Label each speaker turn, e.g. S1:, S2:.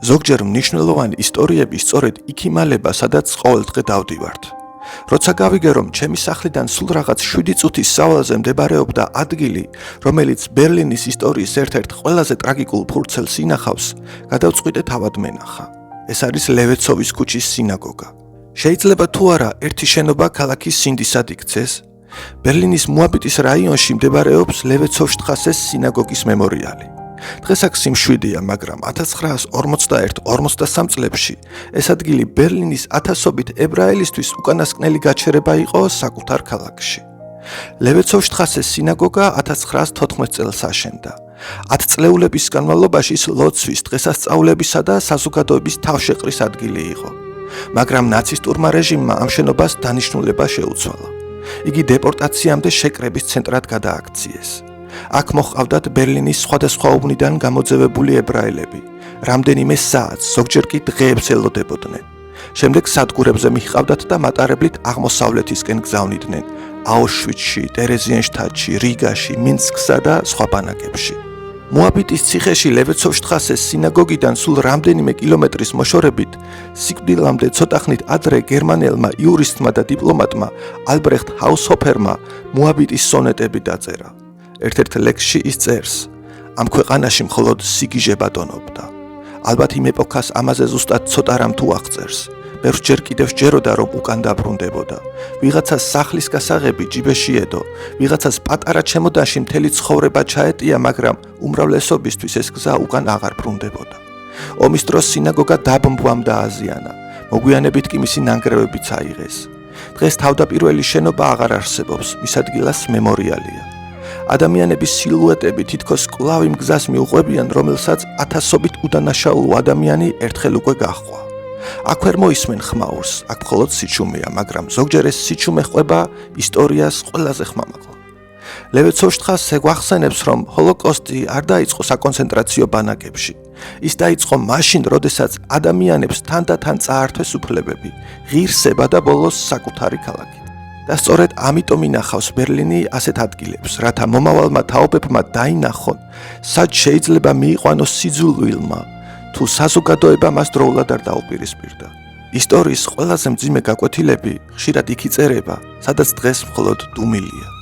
S1: ზოგჯერ მნიშვნელოვანი ისტორიები სწორედ იქ იმალება, სადაც ყოველდღე დავდივართ. როცა გავიგე, რომ ჩემი სახლიდან სულ რაღაც 7 წუთის სავალზე მდებარეობდა ადგილი, რომელიც ბერლინის ისტორიის ერთ-ერთ ყველაზე ტრაგიკულ ფურცელს ინახავს, გადავწყვიტე თავად მენახა. ეს არის ლევეცოვის ქუჩის სინაგოგა. შეიძლება თუ არა ერთი შენობა ქალაქის სინდისად იქცეს, ბერლინის მოაბიტის რაიონში მდებარეობს ლევეცოვშტრასეს სინაგოგის მემორიალი. დღეს აქ სიმშვიდეა, მაგრამ 1941-43 წლებში ეს ადგილი ბერლინის ათასობით ებრაელისთვის უკანასკნელი გაჩერება იყო საკუთარ ქალაქში. ლევეცოვშტრასეს სინაგოგა 1914 წელს აშენდა. 10 წლეულების განმავლობაში ის ლოცვის, დღესასწაულებისა და საზოგადოების თავშეყრის ადგილი იყო. მაგრამ ნაცისტურმა რეჟიმმა ამ შენობას დანიშნულება შეუცვალა. იგი დეპორტაციამდე შეკრების ცენტრად გადააქციეს. აქ მოჰყავდათ ბერლინის სხვადასხვა უბნიდან გამოძევებული ებრაელები. რამდენიმე საათს, ზოგჯერ კი დღეებს ელოდებოდნენ. შემდეგ სადგურებზე მიჰყავდათ და მატარებლით აღმოსავლეთისკენ გზავნიდნენ აუშვიცში, ტერეზიენშტადტში, რიგაში, მინსკსა და სხვა ბანაკებში. მოაბიტის ციხეში ლევეცოვშტრასეს სინაგოგიდან სულ რამდენიმე კილომეტრის მოშორებით, სიკვდილამდე ცოტახნით ადრე გერმანელმა იურისტმა და დიპლომატმა ალბრეხტ ჰაუსჰოფერმა მოაბიტის სონეტები დაწერა. ერთ-ერთ ლექსში ის წერს: ამ ქვეყანაში მხოლოდ სიგიჟე ბატოობდა. ალბათ იმ ეპოქას ამაზე ზუსტად ცოტა რამ თუ აღწერს. ბევრჯერ კიდევ სჯეროდა, რომ უკან დაბრუნდებოდა. ვიღაცას სახლის გასაღები ჯიბეში ედო, ვიღაცას პატარა ჩემოდანში მთელი ცხოვრება ჩაეტია, მაგრამ უმრავლესობისთვის ეს გზა უკან აღარ ბრუნდებოდა. ომის დროს სინაგოგა დაბომბვამ დააზიანა. მოგვიანებით კი მისი ნანგრევებიც აიღეს. დღეს თავდაპირველი შენობა აღარ არსებობს, მის ადგილას მემორიალია. ადამიანების სილუეტები თითქოს კვლავ იმ გზას მიუყვებიან, რომელსაც ათასობით უდანაშაულო ადამიანი ერთხელ უკვე გაჰყვა. აქ ვერ მოისმენ ხმაურს, აქ მხოლოდ სიჩუმეა, მაგრამ ზოგჯერ ეს სიჩუმე ხვება ისტორიას ყველაზე ხმამაღლა. ლევეცოვშტრასე გვახსენებს, რომ ჰოლოკოსტი არ დაიწყო საკონცენტრაციო ბანაკებში. ის დაიწყო მაშინ, როდესაც ადამიანებს თანდათან წაართვეს უფლებები, ღირსება და ბოლოს საკუთარი ქალაქი. და სწორედ ამიტომ ინახავს ბერლინი ასეთ ადგილებს, რათა მომავალმა თაობებმა დაინახონ, სად შეიძლება მიიყვანოს სიძულვილმა, თუ საზოგადოება მას დროულად არ დაუპირისპირდა. ისტორიის ყველაზე მძიმე გაკვეთილები ხშირად იქ იწერება, სადაც დღეს მხოლოდ დუმილია.